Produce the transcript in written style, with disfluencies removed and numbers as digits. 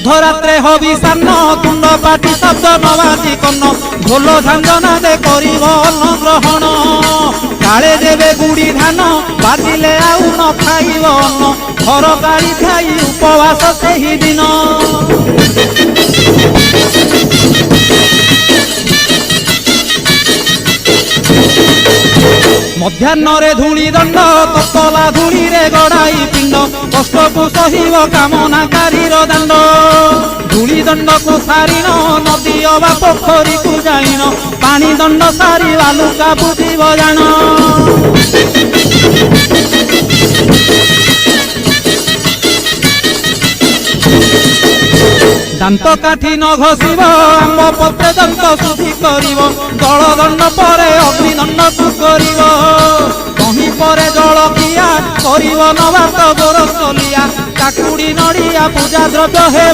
मध्यरात्रे हविषान्न तुंड पाटी शब्द नवाजी कन्न ढोल झांझना दे करिब अन्न ग्रहण काले देवे गुड़ी धान बाजिले आउ न खाइब अन्न घर गाड़ी खाई उपवास सेही दिन मध्याह्न धूली दंड ततला धूली रे गड़ाई पिंड कष्ट को सहिब कामनाकारी दांड धूली दंड को सारिन नदी अबा पोखरी को जाइन पानी दंड सारी बालुका बुझीब जान दांत काठी न घसीब आंब पत्रे दंत शुद्धि करिब जल दंड परे अग्निदंड को करिब कहीं परे जल किया करिब नवात गोरसलिया काकुड़ी नड़िया पूजा द्रव्य हे